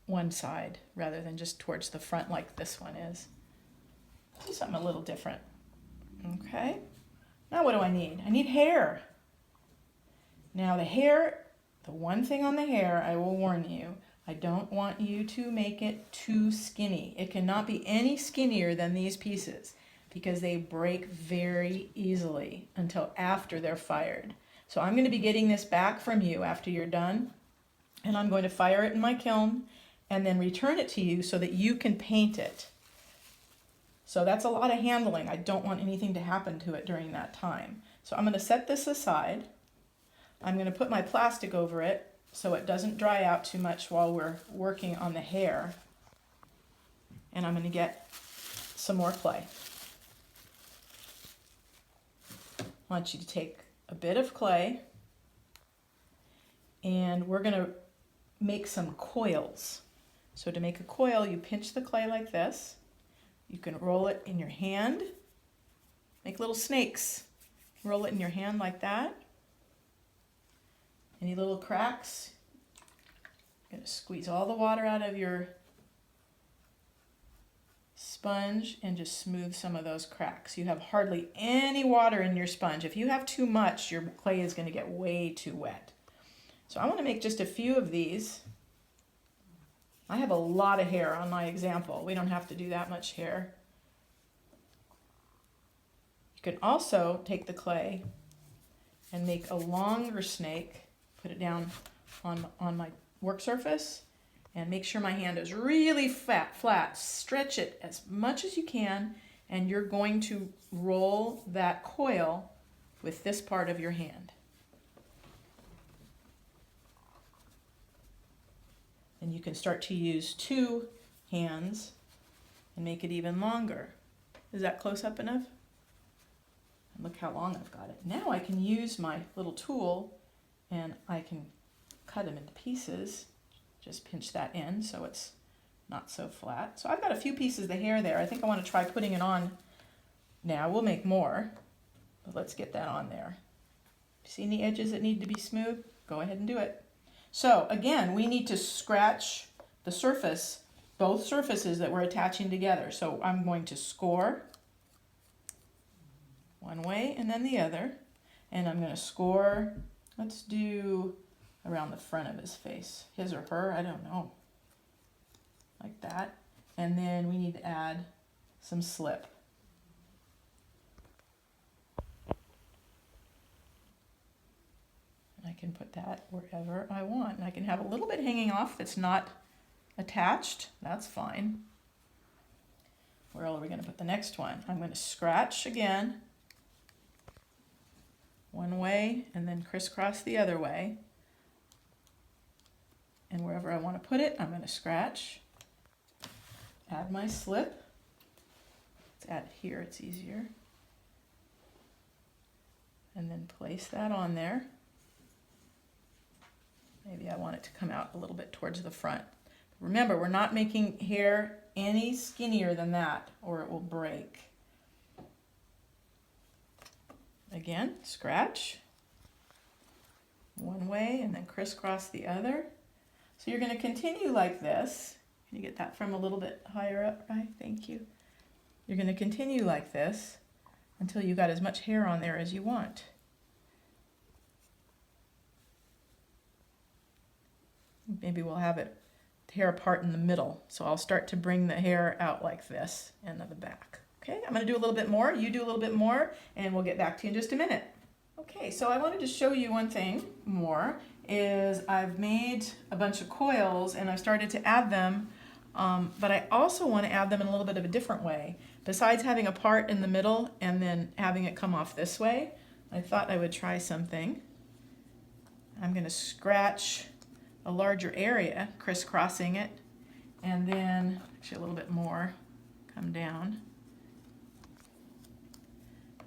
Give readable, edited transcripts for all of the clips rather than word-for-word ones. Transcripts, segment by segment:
one side rather than just towards the front like this one is. Do something a little different. Okay, now what do I need? I need hair. Now the hair, the one thing on the hair, I will warn you, I don't want you to make it too skinny. It cannot be any skinnier than these pieces because they break very easily until after they're fired. So I'm going to be getting this back from you after you're done, and I'm going to fire it in my kiln and then return it to you so that you can paint it. So that's a lot of handling. I don't want anything to happen to it during that time. So I'm going to set this aside. I'm going to put my plastic over it so it doesn't dry out too much while we're working on the hair. And I'm going to get some more clay. I want you to take a bit of clay and we're going to make some coils. So to make a coil, you pinch the clay like this. You can roll it in your hand, make little snakes. Roll it in your hand like that. Any little cracks? You're going to squeeze all the water out of your sponge and just smooth some of those cracks. You have hardly any water in your sponge. If you have too much, your clay is going to get way too wet. So I want to make just a few of these. I have a lot of hair on my example. We don't have to do that much hair. You can also take the clay and make a longer snake, put it down on my work surface, and make sure my hand is really flat. Stretch it as much as you can, and you're going to roll that coil with this part of your hand. And you can start to use two hands and make it even longer. Is that close up enough? And look how long I've got it. Now I can use my little tool and I can cut them into pieces. Just pinch that in so it's not so flat. So I've got a few pieces of the hair there. I think I want to try putting it on now. We'll make more, but let's get that on there. See any edges that need to be smooth? Go ahead and do it. So again, we need to scratch the surface, both surfaces that we're attaching together. So I'm going to score one way and then the other. And I'm going to score, let's do around the front of his face. His or her, I don't know. Like that. And then we need to add some slip. I can put that wherever I want. And I can have a little bit hanging off that's not attached. That's fine. Where are we going to put the next one? I'm going to scratch again. One way and then crisscross the other way. And wherever I want to put it, I'm going to scratch. Add my slip. Let's add it here, it's easier. And then place that on there. Maybe I want it to come out a little bit towards the front. Remember, we're not making hair any skinnier than that or it will break. Again, scratch one way and then crisscross the other. So you're going to continue like this. Can you get that from a little bit higher up, right? Thank you. You're going to continue like this until you got as much hair on there as you want. Maybe we'll have it hair apart in the middle. So I'll start to bring the hair out like this and at the back. Okay, I'm going to do a little bit more. You do a little bit more, and we'll get back to you in just a minute. Okay, so I wanted to show you one thing more. Is I've made a bunch of coils and I've started to add them, but I also want to add them in a little bit of a different way. Besides having a part in the middle and then having it come off this way, I thought I would try something. I'm going to scratch a larger area, crisscrossing it, and then actually a little bit more, come down,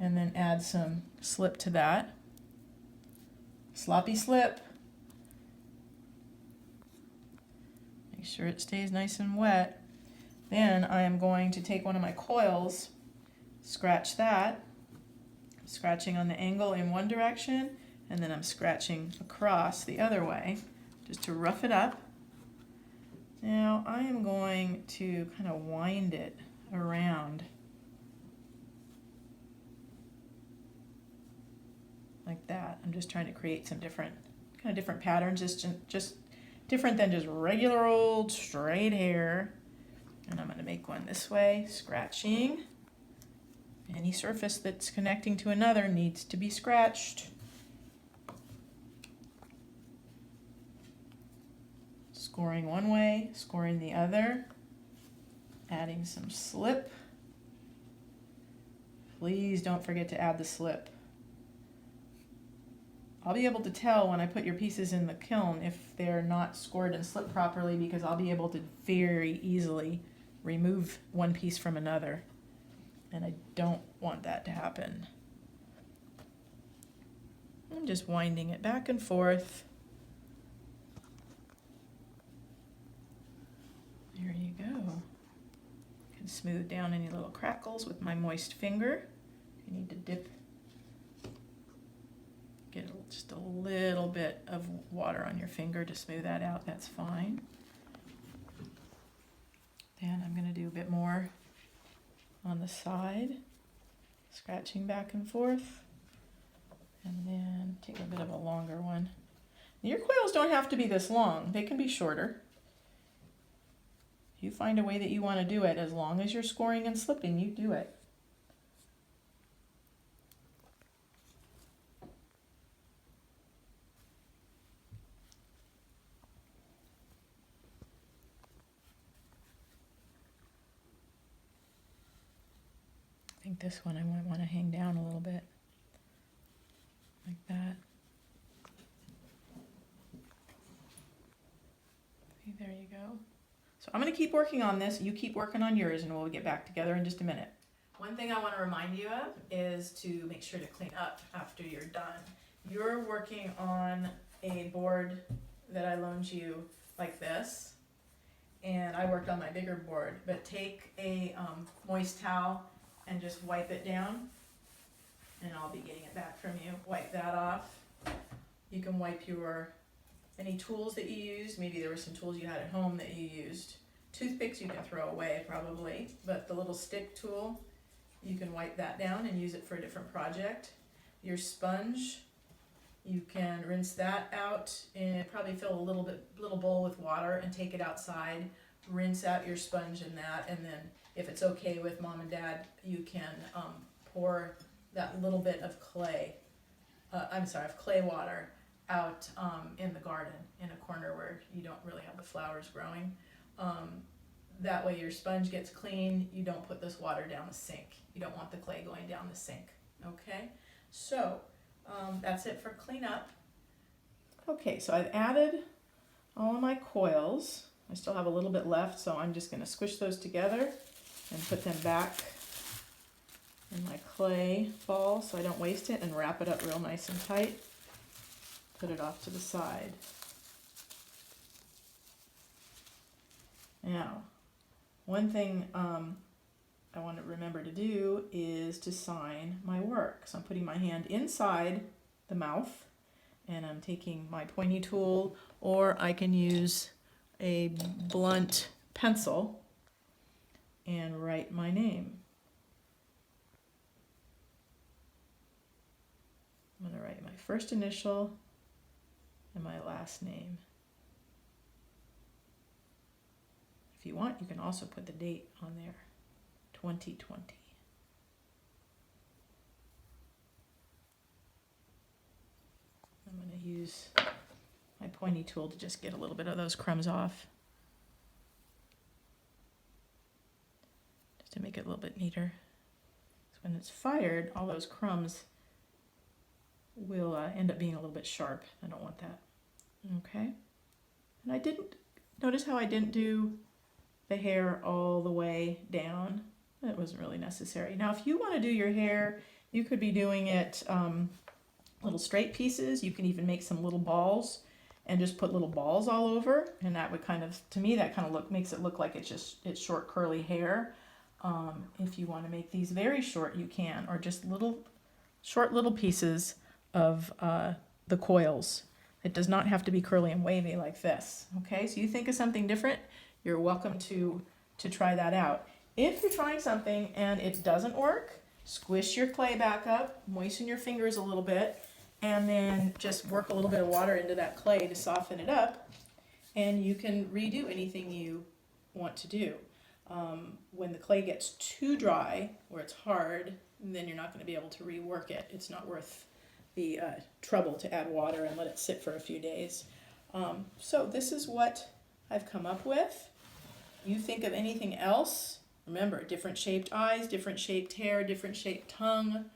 and then add some slip to that. Sloppy slip. Make sure it stays nice and wet. Then I am going to take one of my coils, scratch that, scratching on the angle in one direction, and then I'm scratching across the other way, just to rough it up. Now, I am going to kind of wind it around like that. I'm just trying to create some different patterns, just different than just regular old straight hair. And I'm going to make one this way, scratching. Any surface that's connecting to another needs to be scratched. Scoring one way, scoring the other. Adding some slip. Please don't forget to add the slip. I'll be able to tell when I put your pieces in the kiln if they're not scored and slipped properly, because I'll be able to very easily remove one piece from another. And I don't want that to happen. I'm just winding it back and forth. There you go. I can smooth down any little crackles with my moist finger. If you need to dip, get just a little bit of water on your finger to smooth that out, that's fine. Then I'm going to do a bit more on the side, scratching back and forth, and then take a bit of a longer one. Your coils don't have to be this long, they can be shorter. You find a way that you want to do it, as long as you're scoring and slipping, you do it. I think this one I might want to hang down a little bit, like that. See, there you go. So I'm going to keep working on this, you keep working on yours, and we'll get back together in just a minute. One thing I want to remind you of is to make sure to clean up after you're done. You're working on a board that I loaned you like this, and I worked on my bigger board, but take a moist towel and just wipe it down, and I'll be getting it back from you. Wipe that off. You can wipe any tools that you used. Maybe there were some tools you had at home that you used. Toothpicks you can throw away probably, but the little stick tool, you can wipe that down and use it for a different project. Your sponge, you can rinse that out and probably fill a little bowl with water and take it outside. Rinse out your sponge in that, and then if it's okay with mom and dad, you can pour that little bit of clay water out in the garden in a corner where you don't really have the flowers growing. That way your sponge gets clean. You don't put this water down the sink. You don't want the clay going down the sink. Okay, so that's it for cleanup. Okay, so I've added all of my coils. I still have a little bit left, so I'm just going to squish those together and put them back in my clay ball so I don't waste it, and wrap it up real nice and tight. Put it off to the side. Now, one thing I want to remember to do is to sign my work. So I'm putting my hand inside the mouth, and I'm taking my pointy tool, or I can use a blunt pencil and write my name. I'm going to write my first initial and my last name. If you want, you can also put the date on there, 2020. I'm going to use my pointy tool to just get a little bit of those crumbs off, just to make it a little bit neater. So when it's fired, all those crumbs will end up being a little bit sharp. I don't want that. Okay. And I didn't notice how I didn't do the hair all the way down. That wasn't really necessary. Now, if you want to do your hair, you could be doing it little straight pieces. You can even make some little balls and just put little balls all over, and that would kind of, to me, that kind of makes it look like it's short curly hair. If you want to make these very short, you can, or just short little pieces of the coils. It does not have to be curly and wavy like this. Okay, so you think of something different, you're welcome to try that out. If you're trying something and it doesn't work, squish your clay back up, moisten your fingers a little bit, and then just work a little bit of water into that clay to soften it up, and you can redo anything you want to do. When the clay gets too dry, or it's hard, then you're not going to be able to rework it. It's not worth the trouble to add water and let it sit for a few days. So this is what I've come up with. You think of anything else. Remember, different shaped eyes, different shaped hair, different shaped tongue,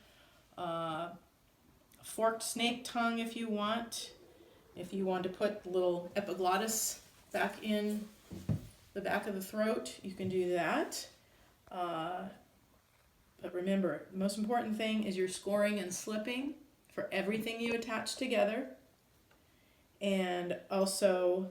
forked snake tongue if you want. If you want to put the little epiglottis back in the back of the throat, you can do that. But remember, the most important thing is your scoring and slipping for everything you attach together. And also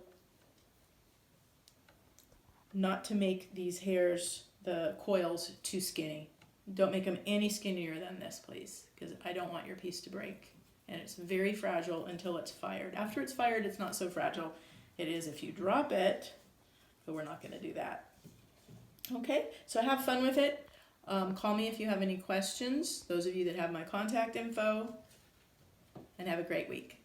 not to make these hairs, the coils, too skinny. Don't make them any skinnier than this, please, because I don't want your piece to break. And it's very fragile until it's fired. After it's fired, it's not so fragile. It is if you drop it, but we're not going to do that. Okay, so have fun with it. Call me if you have any questions, those of you that have my contact info, and have a great week.